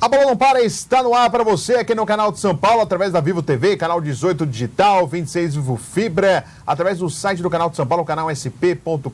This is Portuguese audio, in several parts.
A Bola Não Para está no ar para você aqui no canal de São Paulo, através da Vivo TV, canal 18 digital, 26 Vivo Fibra, através do site do canal de São Paulo, canalsp.com.br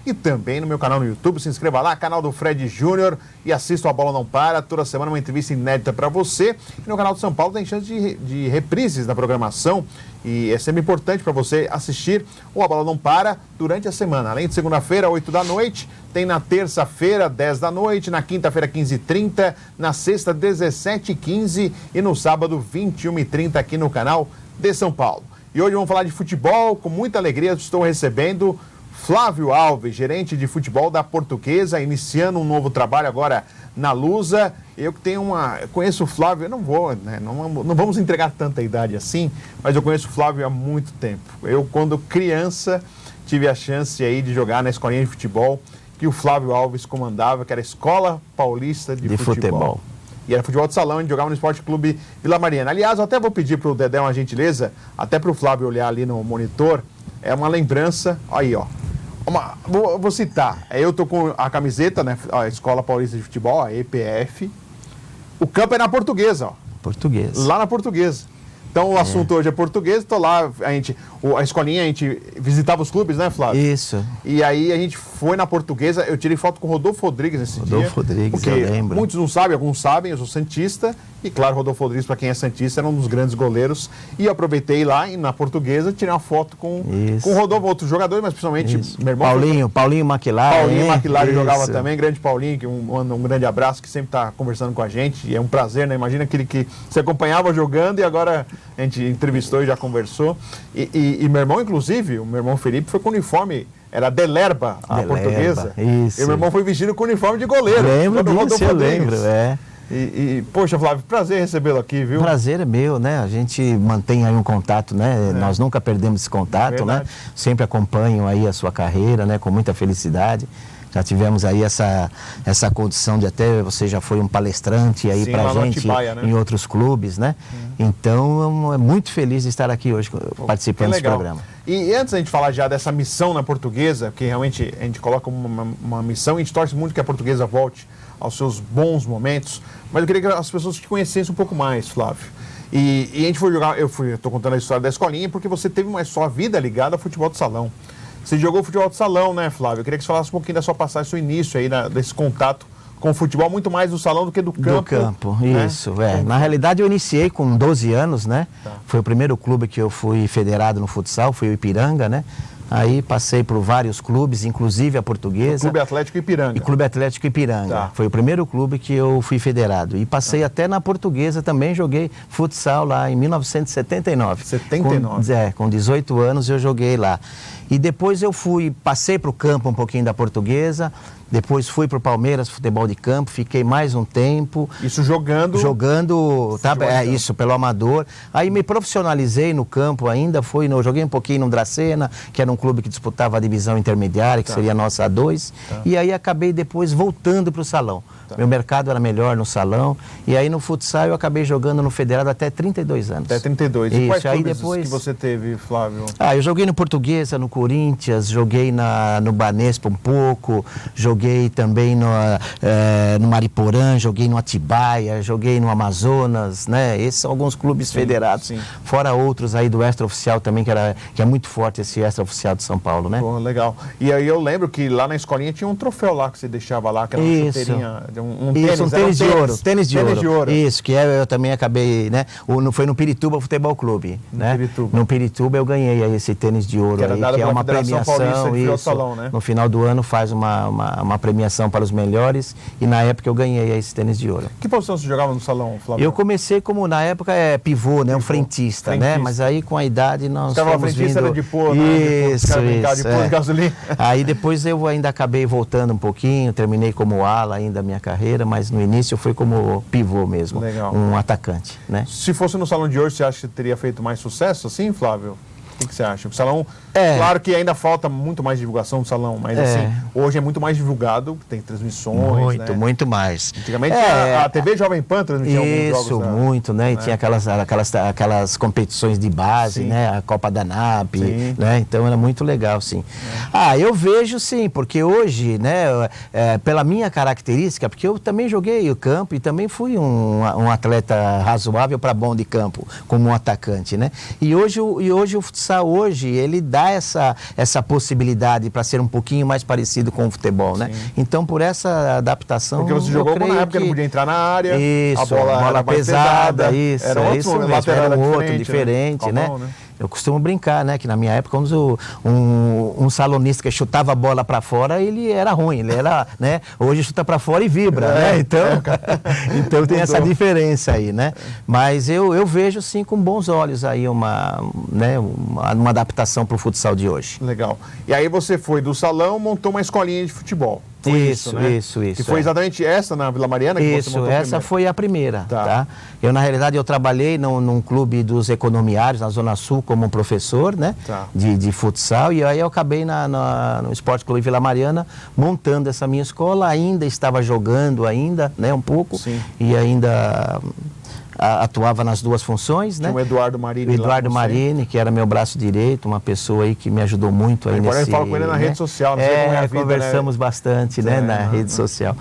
e também no meu canal no YouTube. Se inscreva lá, canal do Fred Júnior, e assista a Bola Não Para. Toda semana uma entrevista inédita para você. E no canal de São Paulo tem chance de reprises da programação e é sempre importante para você assistir o A Bola Não Para durante a semana. Além de segunda-feira, 8 da noite, tem na terça-feira, 10 da noite, na quinta-feira, 15h30, na sexta, 17h15 e no sábado, 21h30 aqui no canal de São Paulo. E hoje vamos falar de futebol. Com muita alegria estou recebendo Flávio Alves, gerente de futebol da Portuguesa, iniciando um novo trabalho agora na Lusa. Eu que tenho conheço o Flávio, eu não vou, né, não vamos entregar tanta idade assim, mas eu conheço o Flávio há muito tempo. Eu, quando criança, tive a chance aí de jogar na escolinha de futebol que o Flávio Alves comandava, que era a Escola Paulista de Futebol. E era futebol de salão, a gente jogava no Esporte Clube Vila Mariana. Aliás, eu até vou pedir para o Dedé uma gentileza, até para o Flávio olhar ali no monitor, é uma lembrança, aí ó, vou citar, eu tô com a camiseta, né, a Escola Paulista de Futebol, a EPF, o campo é na Portuguesa, ó. Portuguesa. Lá na Portuguesa. Então o assunto hoje é português, estou lá, a escolinha, a gente visitava os clubes, né, Flávio? Isso. E aí a gente foi na Portuguesa, eu tirei foto com o Rodolfo Rodrigues nesse dia. Rodolfo Rodrigues, eu lembro. Muitos não sabem, alguns sabem, eu sou santista, e claro, Rodolfo Rodrigues, para quem é santista, era um dos grandes goleiros. E eu aproveitei lá, e na Portuguesa, tirei uma foto com o Rodolfo, outros jogadores, mas principalmente meu irmão. Paulinho Maquilari. Paulinho Maquilari jogava também, grande Paulinho, que um grande abraço, que sempre está conversando com a gente, e é um prazer, né? Imagina aquele que você acompanhava jogando e agora a gente entrevistou e já conversou. E meu irmão, inclusive, o meu irmão Felipe foi com o uniforme, era Delerba, a Portuguesa. Isso. E meu irmão foi vestido com o uniforme de goleiro. Eu lembro, é. Poxa, Flávio, prazer recebê-lo aqui, viu? Prazer é meu, né? A gente mantém aí um contato, né? Nós nunca perdemos esse contato, né? Sempre acompanho aí a sua carreira, né? Com muita felicidade. Já tivemos aí essa condição de até você já foi um palestrante aí pra gente Atibaia, né? Em outros clubes, né? Então, é muito feliz de estar aqui hoje participando desse programa. E antes da gente falar já dessa missão na Portuguesa, que realmente a gente coloca uma missão, e a gente torce muito que a Portuguesa volte aos seus bons momentos, mas eu queria que as pessoas te conhecessem um pouco mais, Flávio. E a gente foi jogar, eu estou contando a história da escolinha, porque você teve uma sua vida ligada ao futebol de salão. Você jogou futebol de salão, né, Flávio? Eu queria que você falasse um pouquinho da sua passagem, seu início aí, desse contato com o futebol, muito mais do salão do que do campo. Do campo, né? Isso, é. Na realidade, eu iniciei com 12 anos, né? Tá. Foi o primeiro clube que eu fui federado no futsal, foi o Ipiranga, né? Aí passei por vários clubes, inclusive a Portuguesa. O Clube Atlético Ipiranga. E Clube Atlético Ipiranga. Tá. Foi o primeiro clube que eu fui federado. E passei até na Portuguesa também, joguei futsal lá em 1979. 79? Com 18 anos eu joguei lá. E depois passei para o campo um pouquinho da Portuguesa, depois fui para o Palmeiras Futebol de Campo, fiquei mais um tempo. Isso jogando? Jogando, isso, pelo amador. Aí me profissionalizei no campo ainda, joguei um pouquinho no Dracena, que era um clube que disputava a divisão intermediária, que seria a nossa A2. E aí acabei depois voltando para o salão. Meu mercado era melhor no salão. E aí no futsal eu acabei jogando no federado até 32 anos. Até 32. E quais aí clubes depois... que você teve, Flávio? Eu joguei no Portuguesa, no Corinthians, joguei no Banespa um pouco, joguei também no Mariporã, joguei no Atibaia, joguei no Amazonas, né? Esses são alguns clubes federados. Sim. Fora outros aí do extra-oficial também, que é muito forte esse extra-oficial de São Paulo, né? Pô, legal. E aí eu lembro que lá na escolinha tinha um troféu lá que você deixava lá, que era uma chuteirinha, um tênis de ouro. Tênis de ouro. Isso, que eu também acabei, né? Foi no Pirituba Futebol Clube, né? No Pirituba eu ganhei aí esse tênis de ouro, que é uma premiação, isso. Salão, né? No final do ano faz uma premiação para os melhores e na época eu ganhei aí esse tênis de ouro. Que posição você jogava no salão, Flávio? Eu comecei como, na época, pivô, né? Um frentista, né? Mas aí com a idade nós fomos vindo... Era de pôr, isso, de pôr gasolina. Aí depois eu ainda acabei voltando um pouquinho, terminei como ala ainda a minha carreira, mas no início eu fui como pivô mesmo. Legal. Um atacante, né? Se fosse no salão de hoje, você acha que teria feito mais sucesso assim, Flávio? O que você acha? O salão, claro que ainda falta muito mais divulgação do salão, mas assim, hoje é muito mais divulgado, tem transmissões, muito mais. Antigamente a TV Jovem Pan transmitia alguns jogos. Isso, muito, né? E tinha aquelas competições de base, né? A Copa da NAP, né? Então era muito legal, sim. Eu vejo sim, porque hoje, né? Pela minha característica, porque eu também joguei o campo e também fui um atleta razoável para bom de campo, como um atacante, né? E hoje o futsal ele dá essa possibilidade para ser um pouquinho mais parecido com o futebol, né? Então, por essa adaptação... Porque você jogou na época que não podia entrar na área, isso, a bola era pesada, isso, era isso mesmo, era outro, diferente, né? Eu costumo brincar, né, que na minha época, um salonista que chutava a bola para fora, ele era ruim, ele era, né, hoje chuta para fora e vibra, né, então tem essa diferença aí, né, mas eu vejo sim com bons olhos aí uma adaptação para o futsal de hoje. Legal. E aí você foi do salão, montou uma escolinha de futebol. Isso. Que foi exatamente essa na Vila Mariana que você montou essa foi a primeira, tá? Eu, na realidade, eu trabalhei num clube dos economiários, na Zona Sul, como professor, né? De futsal, e aí eu acabei no Esporte Clube Vila Mariana montando essa minha escola, ainda estava jogando né, um pouco, e ainda... atuava nas duas funções, né? O Eduardo Marini. O Eduardo Marini, que era meu braço direito, uma pessoa aí que me ajudou muito aí Agora eu falo com ele na rede social, não sei como é a vida, conversamos bastante, né, na rede social.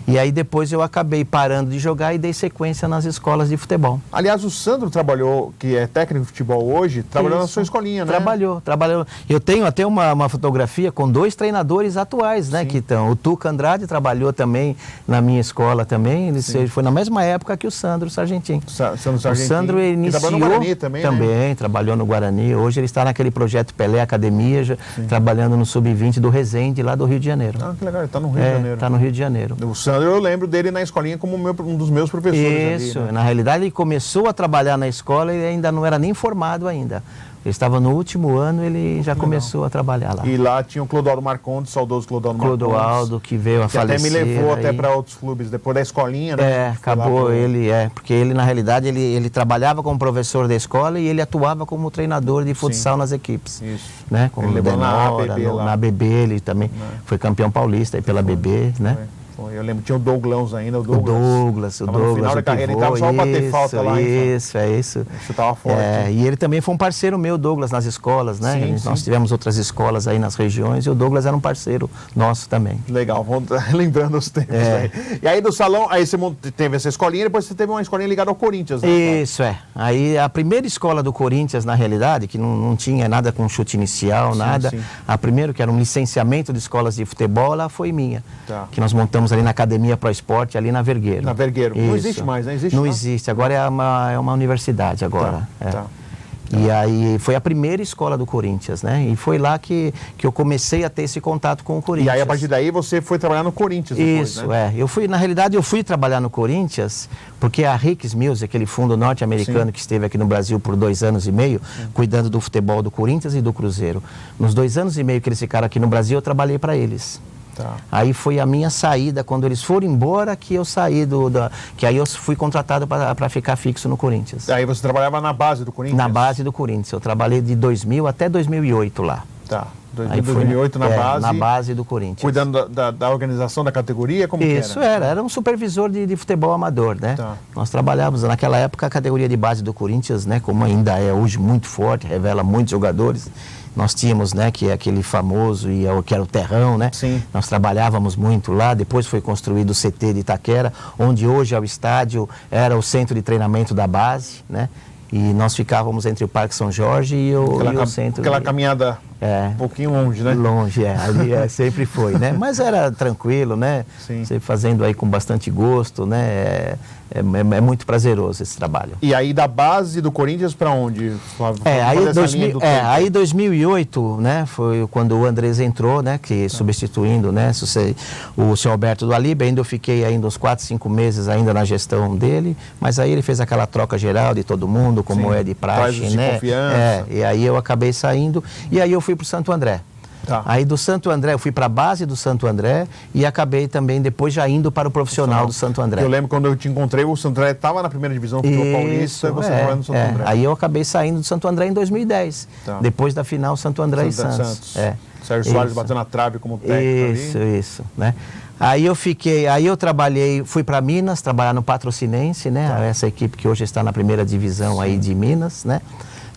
E aí depois eu acabei parando de jogar e dei sequência nas escolas de futebol. Aliás, o Sandro trabalhou, que é técnico de futebol hoje, trabalhou na sua escolinha, né? Trabalhou. Eu tenho até uma fotografia com 2 treinadores atuais, né, que estão. O Tuca Andrade trabalhou também na minha escola também, ele foi na mesma época que o Sandro Sargentini. O Sandro iniciou trabalhou no Guarani também, né? Trabalhou no Guarani. Hoje ele está naquele projeto Pelé Academia, trabalhando no Sub-20 do Resende, lá do Rio de Janeiro. Que legal, ele está no Rio de Janeiro. Está no Rio de Janeiro. O Sandro, eu lembro dele na escolinha como um dos meus professores. Isso, ali, né? Na realidade ele começou a trabalhar na escola e ainda não era nem formado ainda. Ele estava no último ano, ele já começou a trabalhar lá. E lá tinha o Clodoaldo Marcondes, saudoso Clodoaldo Marcondes. Clodoaldo, que veio a falecer. Até me levou até para outros clubes, depois da escolinha, né? Acabou porque ele, na realidade, ele trabalhava como professor da escola e ele atuava como treinador de futsal nas equipes. Isso. Né? Como ele levou na ABB, ele também foi campeão paulista aí pela ABB, né? Eu lembro, tinha o Douglãos ainda, o Douglas. No final da carreira, ele estava só para bater falta lá. Isso. Chutava forte. E ele também foi um parceiro meu, Douglas, nas escolas, né? Nós tivemos outras escolas aí nas regiões e o Douglas era um parceiro nosso também. Legal, vamos lembrando os tempos aí. E aí do salão, aí você teve essa escolinha, depois você teve uma escolinha ligada ao Corinthians, né? Isso, Aí a primeira escola do Corinthians, na realidade, que não tinha nada com chute inicial, nada. A primeira, que era um licenciamento de escolas de futebol, ela foi minha. Que nós montamos ali na Academia Pro Esporte, ali na Vergueiro. Na Vergueiro. Não existe mais, né? Não existe. Agora é uma universidade agora. E aí foi a primeira escola do Corinthians, né? E foi lá que eu comecei a ter esse contato com o Corinthians. E aí, a partir daí, você foi trabalhar no Corinthians depois, Isso, na realidade, eu fui trabalhar no Corinthians porque a Ricks Music, aquele fundo norte-americano que esteve aqui no Brasil por 2 anos e meio, cuidando do futebol do Corinthians e do Cruzeiro. Nos 2 anos e meio que eles ficaram aqui no Brasil, eu trabalhei para eles. Aí foi a minha saída, quando eles foram embora, que eu saí que aí eu fui contratado para ficar fixo no Corinthians. Aí você trabalhava na base do Corinthians? Na base do Corinthians. Eu trabalhei de 2000 até 2008 lá. 2008 na base. Na base do Corinthians. Cuidando da organização da categoria, como Isso, que era? Era um supervisor de futebol amador, né? Nós trabalhávamos, naquela época, a categoria de base do Corinthians, né? Como ainda é hoje muito forte, revela muitos jogadores. Nós tínhamos, né, que é aquele famoso, que era o Terrão, né? Nós trabalhávamos muito lá, depois foi construído o CT de Itaquera, onde hoje é o estádio, era o centro de treinamento da base, né? E nós ficávamos entre o Parque São Jorge e o centro. Aquela caminhada um pouquinho longe, né? Longe, ali sempre foi, né? Mas era tranquilo, né? Você fazendo aí com bastante gosto, né? É muito prazeroso esse trabalho. E aí da base do Corinthians para onde, Flávio? Aí 2008, né? Foi quando o Andrés entrou, né? Que substituindo, né? O senhor Alberto do Alibe, ainda eu fiquei ainda uns 4, 5 meses ainda na gestão dele, mas aí ele fez aquela troca geral de todo mundo, como é de praxe, né? Confiança. E aí eu acabei saindo e aí eu fui para o Santo André. Tá. Aí do Santo André, eu fui para a base do Santo André e acabei também depois já indo para o profissional do Santo André. Eu lembro quando eu te encontrei, o Santo André estava na primeira divisão do futebol paulista, você estava no Santo André. Aí eu acabei saindo do Santo André em 2010, depois da final Santo André e Santos. Sérgio Soares bateu na trave como técnico ali. Isso, né? Aí eu trabalhei, fui para Minas, trabalhar no Patrocinense, né? Essa equipe que hoje está na primeira divisão aí de Minas, né?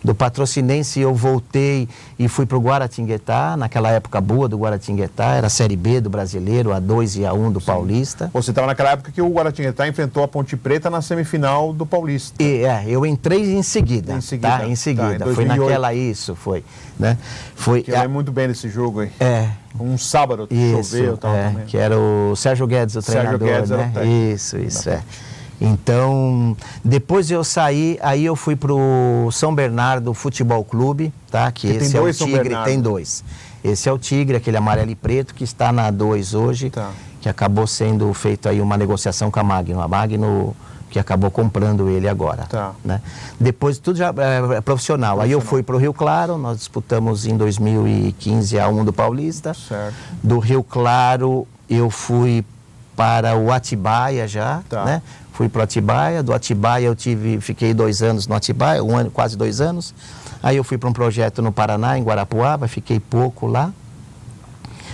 Do Patrocinense eu voltei e fui para o Guaratinguetá, naquela época boa do Guaratinguetá, era a Série B do Brasileiro, A2 e A1 do Paulista. Você estava naquela época que o Guaratinguetá enfrentou a Ponte Preta na semifinal do Paulista. Eu entrei em seguida. Em seguida. Foi naquela, foi. Né? Eu lembro muito bem desse jogo aí. Um sábado, choveu. Que era o Sérgio Guedes, o treinador. Sérgio Guedes, né? Isso. Então, depois eu saí, aí eu fui para o São Bernardo Futebol Clube, tá? Que esse é o Tigre, tem dois. Esse é o Tigre, aquele amarelo e preto, que está na A2 hoje, que acabou sendo feito aí uma negociação com a Magno que acabou comprando ele agora. Né? Depois tudo já é profissional. Aí eu fui para o Rio Claro, nós disputamos em 2015 a A1 do Paulista. Certo. Do Rio Claro eu fui para o Atibaia já, né? Fui para o Atibaia, do Atibaia fiquei 2 anos no Atibaia, quase 2 anos. Aí eu fui para um projeto no Paraná, em Guarapuava, fiquei pouco lá.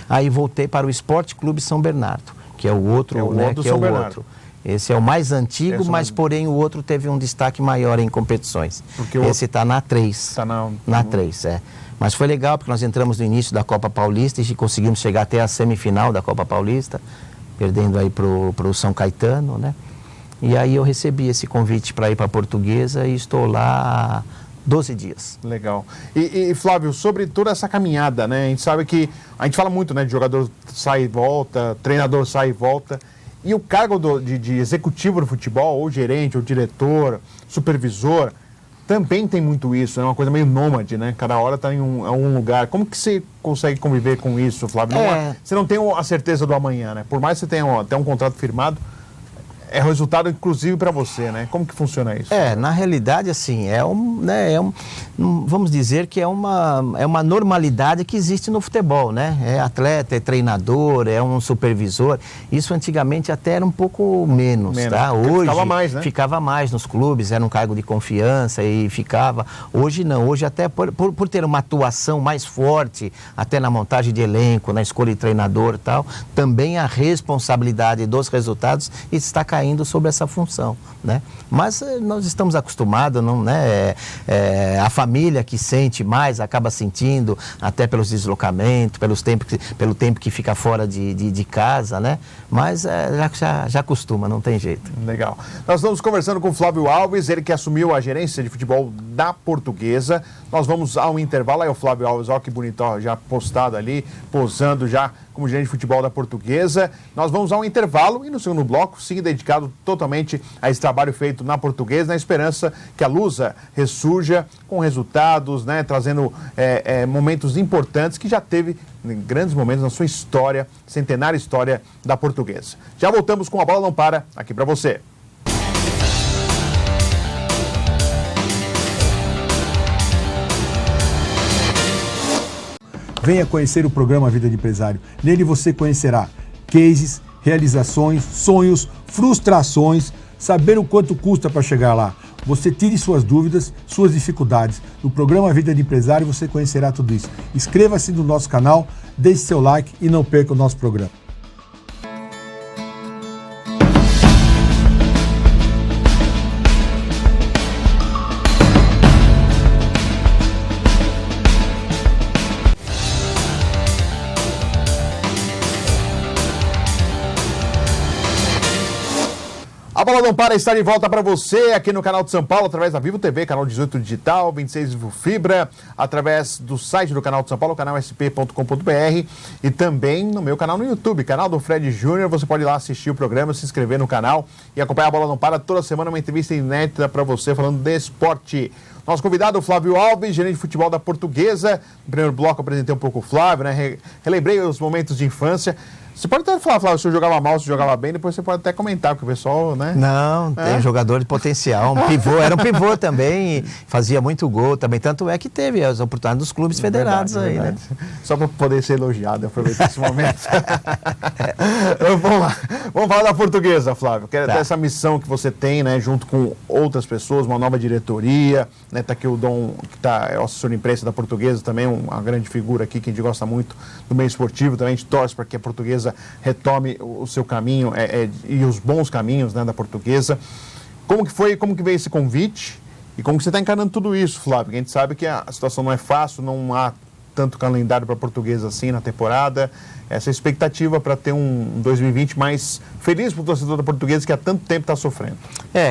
Aí voltei para o Esporte Clube São Bernardo, que é o outro, Esse é o mais antigo, mas porém o outro teve um destaque maior em competições. Esse está na 3. Está na 3, Mas foi legal porque nós entramos no início da Copa Paulista e conseguimos chegar até a semifinal da Copa Paulista, perdendo aí para o São Caetano, né? E aí eu recebi esse convite para ir para a Portuguesa e estou lá há 12 dias. Legal. E Flávio, sobre toda essa caminhada, né? A gente sabe que, a gente fala muito, né? De jogador sai e volta, treinador sai e volta. E o cargo de executivo do futebol, ou gerente, ou diretor, supervisor, também tem muito isso, é uma coisa meio nômade, né? Cada hora está em um lugar. Como que você consegue conviver com isso, Flávio? Você não tem a certeza do amanhã, né? Por mais que você tenha até um contrato firmado, é resultado inclusive para você, né? Como que funciona isso? Na realidade, assim, vamos dizer que é uma normalidade que existe no futebol, né? É atleta, é treinador, é um supervisor. Isso antigamente até era um pouco menos, tá? Hoje ficava mais, né? Ficava mais nos clubes, era um cargo de confiança e ficava. Hoje não, hoje até por ter uma atuação mais forte, até na montagem de elenco, na escolha de treinador e tal, também a responsabilidade dos resultados está caindo sobre essa função, né? Mas nós estamos acostumados, não, né? A família que sente mais acaba sentindo, até pelos deslocamentos, pelo tempo que fica fora de casa, né? Mas já acostuma, não tem jeito. Legal. Nós estamos conversando com o Flávio Alves, ele que assumiu a gerência de futebol da Portuguesa. Nós vamos ao intervalo, aí o Flávio Alves, olha que bonito, ó, já postado ali, posando já como gerente de futebol da Portuguesa. Nós vamos ao intervalo e no segundo bloco, sim, dedicado totalmente a esse trabalho feito na Portuguesa, na esperança que a Lusa ressurja com resultados, né, trazendo momentos importantes que já teve grandes momentos na sua história, centenária história da Portuguesa. Já voltamos com A Bola Não Para aqui para você. Venha conhecer o programa Vida de Empresário. Nele você conhecerá cases, realizações, sonhos, frustrações, saber o quanto custa para chegar lá. Você tire suas dúvidas, suas dificuldades. No programa Vida de Empresário você conhecerá tudo isso. Inscreva-se no nosso canal, deixe seu like e não perca o nosso programa. A Bola Não Para está de volta para você aqui no canal de São Paulo, através da Vivo TV, canal 18 digital, 26 Vivo Fibra, através do site do canal de São Paulo, canal sp.com.br e também no meu canal no YouTube, canal do Fred Júnior. Você pode ir lá assistir o programa, se inscrever no canal e acompanhar a Bola Não Para toda semana, uma entrevista inédita para você falando de esporte. Nosso convidado, o Flávio Alves, gerente de futebol da Portuguesa. No primeiro bloco eu apresentei um pouco o Flávio, né? Relembrei os momentos de infância. Você pode até falar, Flávio, se eu jogava mal, se eu jogava bem, depois você pode até comentar, porque o pessoal, né? Não, tem jogador de potencial, um pivô, era um pivô também, e fazia muito gol também, tanto é que teve as oportunidades dos clubes federados verdade. Né? Só para poder ser elogiado, aproveitar esse momento. Vamos lá, vamos falar da Portuguesa, Flávio, que é essa missão que você tem, né, junto com outras pessoas, uma nova diretoria, né, tá aqui o Dom, que é o assessor de imprensa da Portuguesa, também uma grande figura aqui, que a gente gosta muito do meio esportivo, também a gente torce para que a Portuguesa retome o seu caminho e os bons caminhos, né, da Portuguesa. Como que veio esse convite e como que você está encarando tudo isso, Flávio? Porque a gente sabe que a situação não é fácil, não há tanto calendário para a Portuguesa assim na temporada. Essa expectativa para ter um 2020 mais feliz para o torcedor da Portuguesa que há tanto tempo está sofrendo.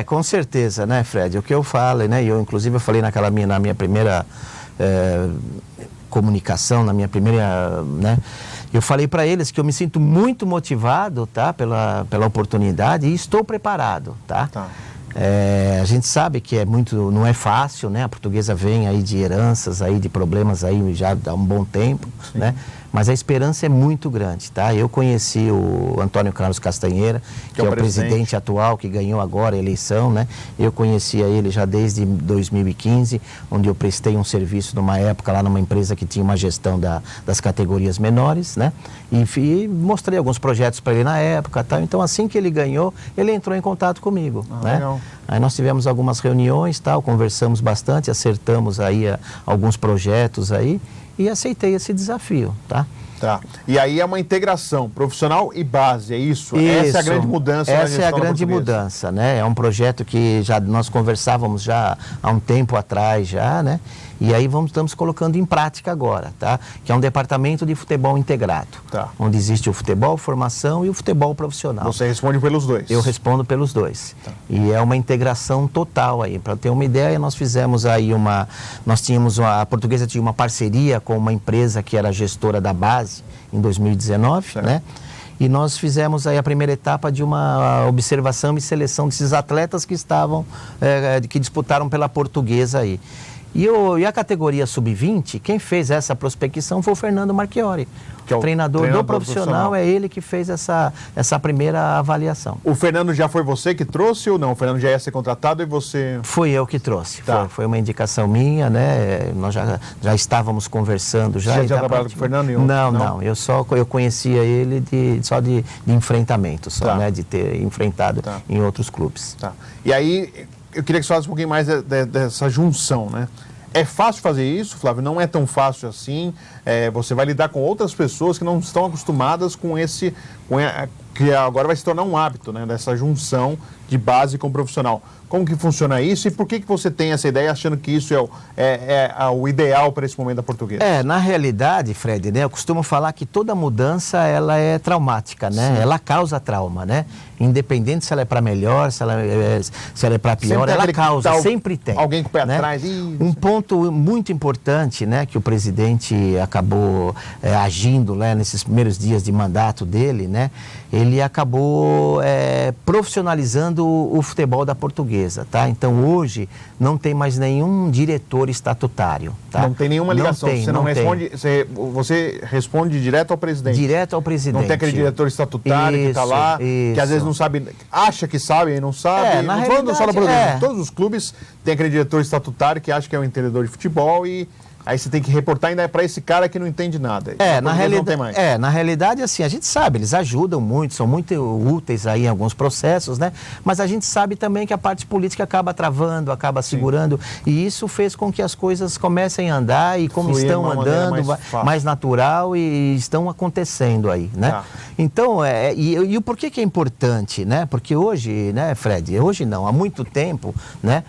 Com certeza, né, Fred? O que eu falo, né, inclusive eu falei na minha primeira comunicação, na minha primeira, né, eu falei para eles que eu me sinto muito motivado, tá, pela oportunidade e estou preparado, tá? A gente sabe que não é fácil, né? A Portuguesa vem aí de heranças, aí de problemas aí já há um bom tempo, sim, né? Mas a esperança é muito grande, tá? Eu conheci o Antônio Carlos Castanheira, que é o presidente atual, que ganhou agora a eleição, né? Eu conhecia ele já desde 2015, onde eu prestei um serviço numa época lá numa empresa que tinha uma gestão das categorias menores, né? E mostrei alguns projetos para ele na época, tá? Então assim que ele ganhou, ele entrou em contato comigo, né? Legal. Aí nós tivemos algumas reuniões, tal, conversamos bastante, acertamos aí alguns projetos aí, e aceitei esse desafio, tá? E aí é uma integração profissional e base, é isso? Essa é a grande mudança na gestão da Portuguesa. Essa é a grande mudança, né? É um projeto que nós conversávamos já há um tempo atrás, já, né? E aí estamos colocando em prática agora, tá? Que é um departamento de futebol integrado, onde existe o futebol formação e o futebol profissional. Você responde pelos dois? Eu respondo pelos dois. E é uma integração total aí. Para ter uma ideia, nós fizemos aí a Portuguesa tinha uma parceria com uma empresa que era gestora da base em 2019, né? E nós fizemos aí a primeira etapa de uma observação e seleção desses atletas que que disputaram pela Portuguesa aí. E a categoria sub-20, quem fez essa prospecção foi o Fernando Marchiori, que é o treinador do profissional, é ele que fez essa primeira avaliação. O Fernando já foi você que trouxe ou não? O Fernando já ia ser contratado e você... Fui eu que trouxe, foi uma indicação minha, né? Nós já estávamos conversando. Você já trabalhava com o Fernando? Não, eu conhecia ele só de enfrentamento, né? De ter enfrentado em outros clubes. E aí... Eu queria que você falasse um pouquinho mais dessa junção, né? É fácil fazer isso, Flávio? Não é tão fácil assim. Você vai lidar com outras pessoas que não estão acostumadas com que agora vai se tornar um hábito, né? Dessa junção de base com profissional. Como que funciona isso e por que você tem essa ideia achando que isso é o ideal para esse momento da Portuguesa? Na realidade, Fred, né, eu costumo falar que toda mudança ela é traumática, né? Ela causa trauma, né? Independente se ela é para melhor, se ela é para pior, ela causa, sempre tem. Alguém com o pé atrás. Um ponto muito importante, né, que o presidente acabou agindo, né, nesses primeiros dias de mandato dele, né? Ele acabou profissionalizando o futebol da Portuguesa, tá? Então hoje não tem mais nenhum diretor estatutário, tá? Não tem nenhuma ligação, você responde direto ao presidente. Direto ao presidente. Não tem aquele diretor estatutário que está lá, que às vezes não sabe, acha que sabe e não sabe. Não falando só da Portuguesa, todos os clubes têm aquele diretor estatutário que acha que é um entendedor de futebol e aí você tem que reportar ainda para esse cara que não entende nada. Na realidade, assim, a gente sabe, eles ajudam muito, são muito úteis aí em alguns processos, né? Mas a gente sabe também que a parte política acaba travando, acaba segurando, e isso fez com que as coisas comecem a andar e como estão andando, mais natural e estão acontecendo aí, né? Então, e o porquê que é importante, né? Porque hoje, né, Fred, hoje não, há muito tempo, né?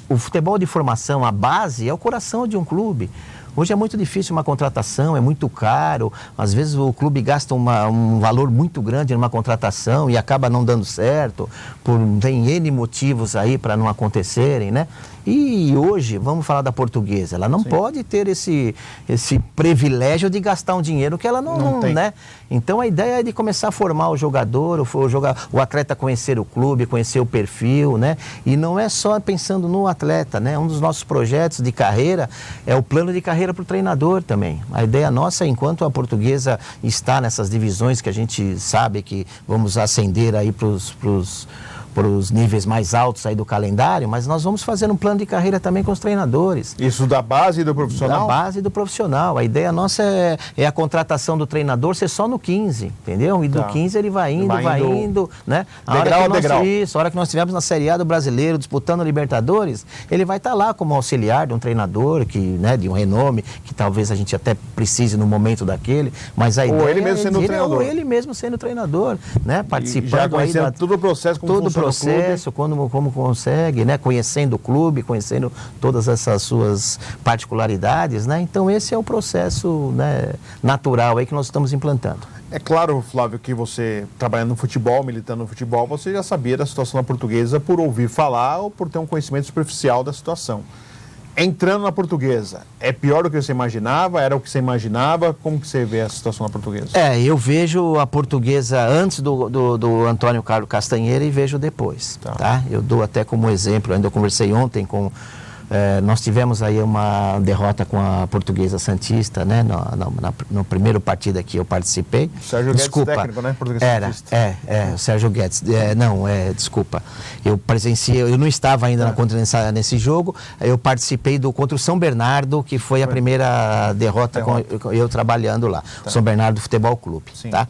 O futebol de formação, a base, é o coração de um clube. Hoje é muito difícil uma contratação, é muito caro. Às vezes o clube gasta um valor muito grande numa contratação e acaba não dando certo. Tem N motivos aí para não acontecerem, né? E hoje, vamos falar da Portuguesa, ela não pode ter esse privilégio de gastar um dinheiro que ela não tem, né? Então a ideia é de começar a formar o jogador, o atleta conhecer o clube, conhecer o perfil, né? E não é só pensando no atleta, né? Um dos nossos projetos de carreira é o plano de carreira para o treinador também. A ideia nossa, enquanto a Portuguesa está nessas divisões que a gente sabe que vamos ascender aí para os níveis mais altos aí do calendário, mas nós vamos fazer um plano de carreira também com os treinadores. Isso da base e do profissional? Da base e do profissional. A ideia nossa é a contratação do treinador ser só no 15, entendeu? E do 15 ele vai indo, né? Degrau. A hora que nós estivermos na Série A do Brasileiro, disputando a Libertadores, ele vai estar lá como auxiliar de um treinador, né, de um renome, que talvez a gente até precise no momento daquele, mas a ideia ou ele mesmo sendo treinador. Ou ele mesmo sendo treinador, né? Participando já conhecendo todo o processo, como funciona como consegue, né? Conhecendo o clube, conhecendo todas essas suas particularidades, né? Então esse é o processo, né, natural aí que nós estamos implantando. É claro, Flávio, que você, trabalhando no futebol, militando no futebol, você já sabia da situação da Portuguesa por ouvir falar ou por ter um conhecimento superficial da situação. Entrando na Portuguesa, é pior do que você imaginava? Era o que você imaginava? Como que você vê a situação da Portuguesa? Eu vejo a Portuguesa antes do Antônio Carlos Castanheira e vejo depois, tá? Eu dou até como exemplo, ainda eu conversei ontem com... nós tivemos aí uma derrota com a Portuguesa Santista, né? No primeiro partido que eu participei. Sérgio Guedes, técnico, né? Portuguesa Santista. O Sérgio Guedes. Desculpa. Eu presenciei, eu não estava ainda nesse jogo, eu participei contra o São Bernardo, que foi a primeira derrota com eu trabalhando lá. São Bernardo Futebol Clube, tá?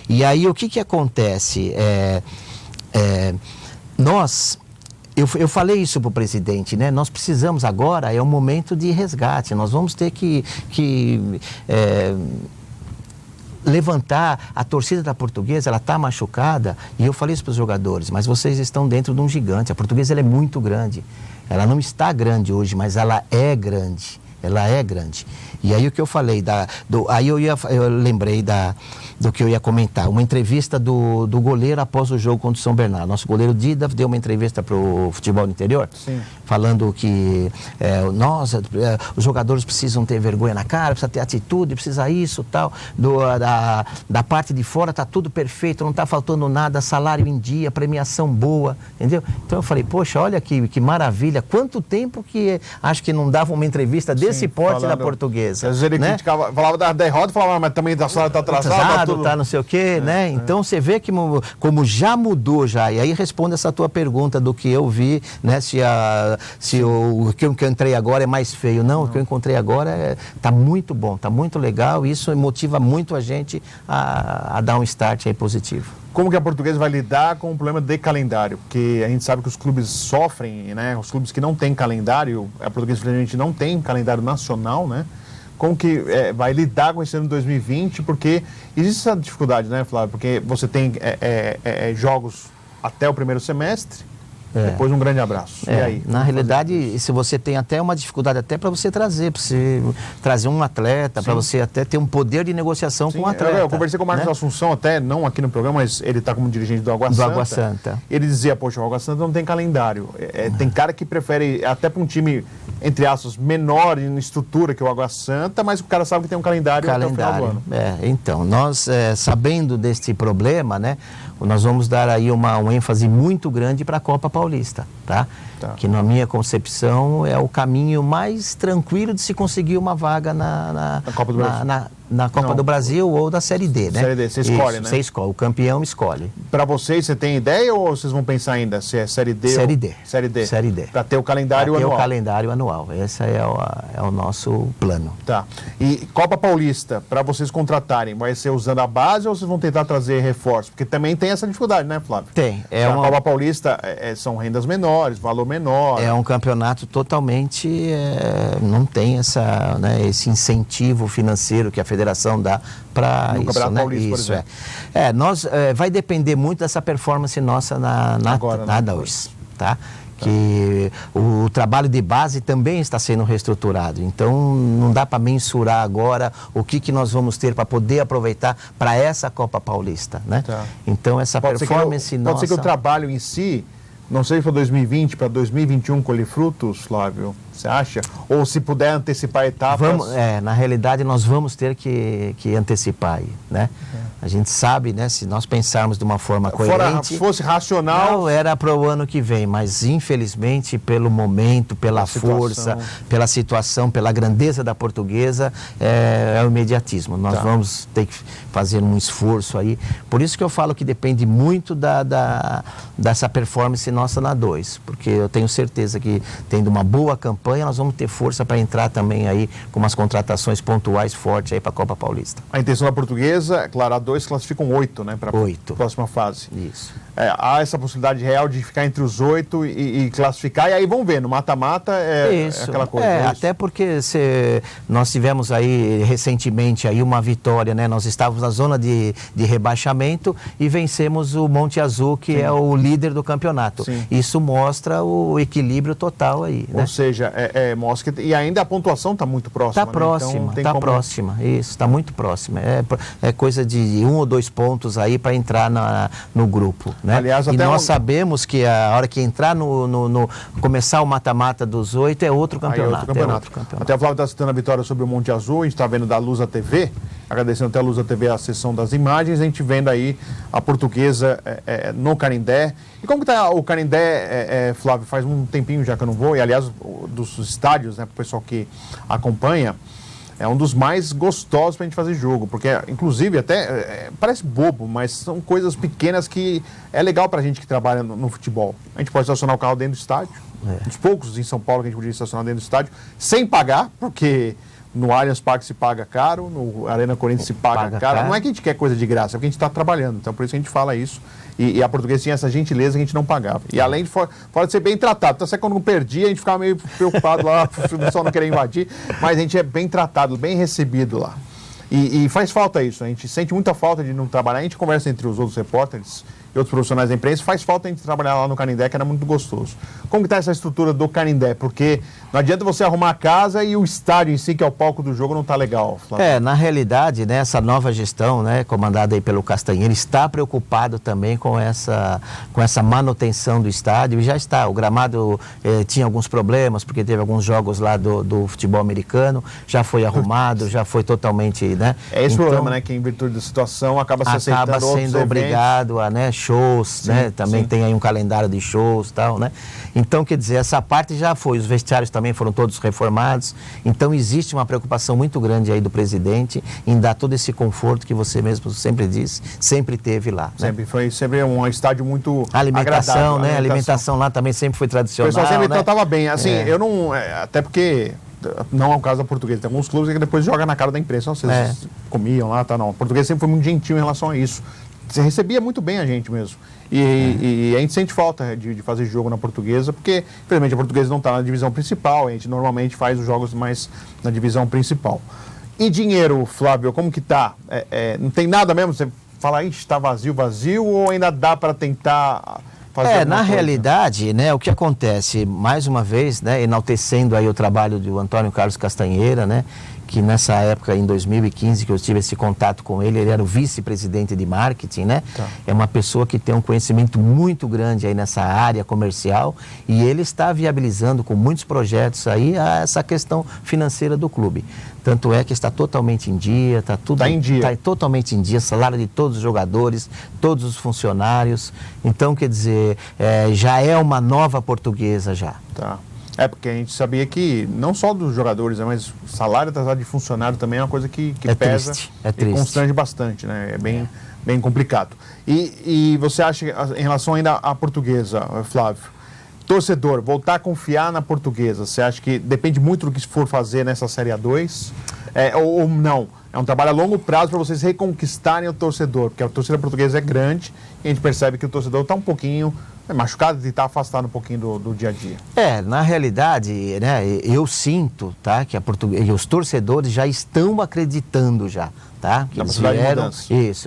E aí o que acontece? Eu falei isso para o presidente, né? Nós precisamos agora, é um momento de resgate, nós vamos ter que levantar a torcida da Portuguesa, ela está machucada, e eu falei isso para os jogadores, mas vocês estão dentro de um gigante, a Portuguesa ela é muito grande, ela não está grande hoje, mas ela é grande. Ela é grande. E aí o que eu falei, aí eu lembrei do que eu ia comentar. Uma entrevista do goleiro após o jogo contra o São Bernardo. Nosso goleiro Dida deu uma entrevista para o Futebol do Interior, falando que os jogadores precisam ter vergonha na cara, precisa ter atitude, precisa isso, tal. Da parte de fora está tudo perfeito, não está faltando nada, salário em dia, premiação boa, entendeu? Então eu falei, poxa, olha que maravilha, quanto tempo que acho que não dava uma entrevista desse porte da Portuguesa. Às vezes ele criticava, falava da derrota, falava, mas também da salário está atrasado. Tá não sei o quê, né? Então você vê que como já mudou já, e aí responde essa tua pergunta do que eu vi, né? O que eu entrei agora é mais feio. Não, o que eu encontrei agora tá muito bom, tá muito legal, e isso motiva muito a gente a dar um start aí positivo. Como que a Portuguesa vai lidar com o problema de calendário? Porque a gente sabe que os clubes sofrem, né? Os clubes que não têm calendário, a Portuguesa infelizmente não tem calendário nacional, né? Como que vai lidar com esse ano de 2020? Porque existe essa dificuldade, né, Flávio? Porque você tem jogos até o primeiro semestre, depois um grande abraço. E aí? Na realidade, se você tem até uma dificuldade até para você trazer um atleta, para você até ter um poder de negociação com o atleta. Eu conversei com o Marcos Assunção, até não aqui no programa, mas ele está como dirigente do Água Santa. Ele dizia, poxa, o Água Santa não tem calendário. Tem cara que prefere, até para um time, entre aspas, menor em estrutura que o Água Santa, mas o cara sabe que tem um calendário até o final do ano. Então, nós, sabendo deste problema, né, nós vamos dar aí uma ênfase muito grande para a Copa Paulista, tá? Que na minha concepção é o caminho mais tranquilo de se conseguir uma vaga na Copa do Brasil. Na Copa do Brasil ou da Série D, né? Série D, você escolhe, né? Você escolhe, o campeão escolhe. Para vocês, você tem ideia ou vocês vão pensar ainda se é Série D? Série D. Série D. Série D. Para ter o calendário anual. Para ter o calendário anual. Esse é o nosso plano. Tá. E Copa Paulista, para vocês contratarem, vai ser usando a base ou vocês vão tentar trazer reforço? Porque também tem essa dificuldade, né, Flávio? Tem. A Copa Paulista são rendas menores, valor menor. É um campeonato totalmente... não tem esse incentivo financeiro que a federação dá para isso, né? Paulista, isso vai depender muito dessa performance nossa na hoje, tá? Que o trabalho de base também está sendo reestruturado. Então, não dá para mensurar agora o que nós vamos ter para poder aproveitar para essa Copa Paulista, né? Então, essa performance nossa... Pode ser que o trabalho em si não sei para 2020, para 2021 colher frutos, Flávio? Você acha? Ou se puder antecipar etapas? Na realidade, nós vamos ter que antecipar aí, né? A gente sabe, né, se nós pensarmos de uma forma coerente... Se fosse racional... Não, era para o ano que vem, mas infelizmente, pelo momento, pela força, pela situação, pela grandeza da Portuguesa, é o imediatismo. Nós vamos ter que fazer um esforço aí. Por isso que eu falo que depende muito dessa performance nossa na 2, porque eu tenho certeza que, tendo uma boa campanha, nós vamos ter força para entrar também aí com umas contratações pontuais fortes aí para a Copa Paulista. A intenção da Portuguesa, claro, a 2 classificam 8, né, para a próxima fase. Isso. Há essa possibilidade real de ficar entre os 8 e classificar, e aí vamos ver, no mata-mata é aquela coisa. Até porque nós tivemos aí recentemente aí uma vitória, né? Nós estávamos na zona de rebaixamento e vencemos o Monte Azul, que é o líder do campeonato. Sim. Isso mostra o equilíbrio total aí. Ou seja, mostra que, e ainda a pontuação está muito próxima. Está próxima, está próxima, isso, está muito próxima. É coisa de 1 ou 2 pontos aí para entrar no grupo. Né? Aliás, e nós sabemos que a hora que entrar começar o mata-mata dos 8 é outro campeonato. Até o Flávio está citando a vitória sobre o Monte Azul, a gente está vendo da Lusa TV, agradecendo até a Lusa TV a sessão das imagens, a gente vendo aí a Portuguesa no Canindé. E como que está o Canindé, Flávio? Faz um tempinho já que eu não vou, e aliás, dos estádios, né, para o pessoal que acompanha, é um dos mais gostosos para a gente fazer jogo, porque, inclusive, até parece bobo, mas são coisas pequenas que é legal para a gente que trabalha no futebol. A gente pode estacionar o carro dentro do estádio, dos poucos em São Paulo que a gente podia estacionar dentro do estádio, sem pagar, porque no Allianz Parque se paga caro, no Arena Corinthians se paga caro. Não é que a gente quer coisa de graça, é porque a gente está trabalhando, então por isso que a gente fala isso. E a Portuguesa tinha essa gentileza que a gente não pagava. E além de fora de ser bem tratado, então, quando não perdia, a gente ficava meio preocupado lá, o pessoal não queria invadir, mas a gente é bem tratado, bem recebido lá. E faz falta isso, a gente sente muita falta de não trabalhar, a gente conversa entre os outros repórteres e outros profissionais da imprensa, faz falta a gente trabalhar lá no Canindé, que era muito gostoso. Como que está essa estrutura do Canindé? Porque não adianta você arrumar a casa e o estádio em si, que é o palco do jogo, não está legal, Flávio. Na realidade, né, essa nova gestão, né, comandada aí pelo Castanheira, está preocupado também com essa manutenção do estádio, e já está. O gramado tinha alguns problemas, porque teve alguns jogos lá do futebol americano, já foi arrumado, já foi totalmente, né? É esse problema, né, que em virtude da situação acaba sendo obrigado a, né, shows, né? Também tem aí um calendário de shows e tal, né? Então, quer dizer, essa parte já foi, os vestiários também foram todos reformados, então existe uma preocupação muito grande aí do presidente em dar todo esse conforto que você mesmo sempre disse, sempre teve lá. Foi sempre um estádio muito alimentação, agradável, né? A alimentação lá também sempre foi tradicional. O pessoal sempre tratava bem, assim, eu não, até porque não é o caso da Portuguesa, tem alguns clubes que depois jogam na cara da imprensa, vocês comiam lá, tá, não. A Portuguesa sempre foi muito gentil em relação a isso. Você recebia muito bem a gente mesmo. E a gente sente falta de fazer jogo na Portuguesa, porque, infelizmente, a Portuguesa não está na divisão principal, a gente normalmente faz os jogos mais na divisão principal. E dinheiro, Flávio, como que tá? Não tem nada mesmo? Você fala, está vazio, ou ainda dá para tentar fazer na realidade, né, o que acontece, mais uma vez, né, enaltecendo aí o trabalho do Antônio Carlos Castanheira, né, que nessa época, em 2015, que eu tive esse contato com ele, ele era o vice-presidente de marketing, né? É uma pessoa que tem um conhecimento muito grande aí nessa área comercial, e ele está viabilizando com muitos projetos aí essa questão financeira do clube. Tanto é que está totalmente em dia, está totalmente em dia, salário de todos os jogadores, todos os funcionários. Então, quer dizer, já é uma nova Portuguesa já. Tá. Porque a gente sabia que, não só dos jogadores, mas o salário atrasado de funcionário também é uma coisa que pesa e constrange bastante, né? É bem complicado. E você acha, em relação ainda à Portuguesa, Flávio, torcedor, voltar a confiar na Portuguesa, você acha que depende muito do que for fazer nessa Série A2? Ou não? É um trabalho a longo prazo para vocês reconquistarem o torcedor, porque a torcida portuguesa é grande e a gente percebe que o torcedor está um pouquinho machucado e está afastado um pouquinho do dia a dia. Na realidade, né, eu sinto, tá, que os torcedores já estão acreditando já, tá? Que eles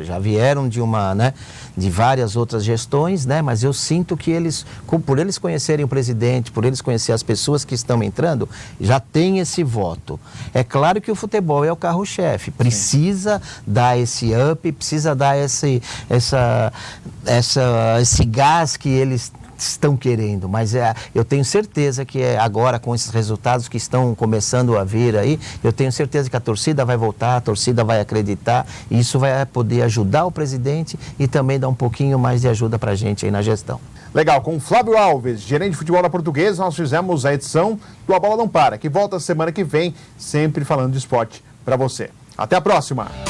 já vieram de várias outras gestões, né? Mas eu sinto que por eles conhecerem o presidente, por eles conhecerem as pessoas que estão entrando, já tem esse voto. É claro que o futebol é o carro-chefe, precisa dar esse up, precisa dar esse gás que eles estão querendo, mas eu tenho certeza que agora com esses resultados que estão começando a vir aí, eu tenho certeza que a torcida vai voltar, a torcida vai acreditar, e isso vai poder ajudar o presidente e também dar um pouquinho mais de ajuda para a gente aí na gestão. Legal, com o Flávio Alves, gerente de futebol da Portuguesa, nós fizemos a edição do A Bola Não Para, que volta semana que vem, sempre falando de esporte para você. Até a próxima!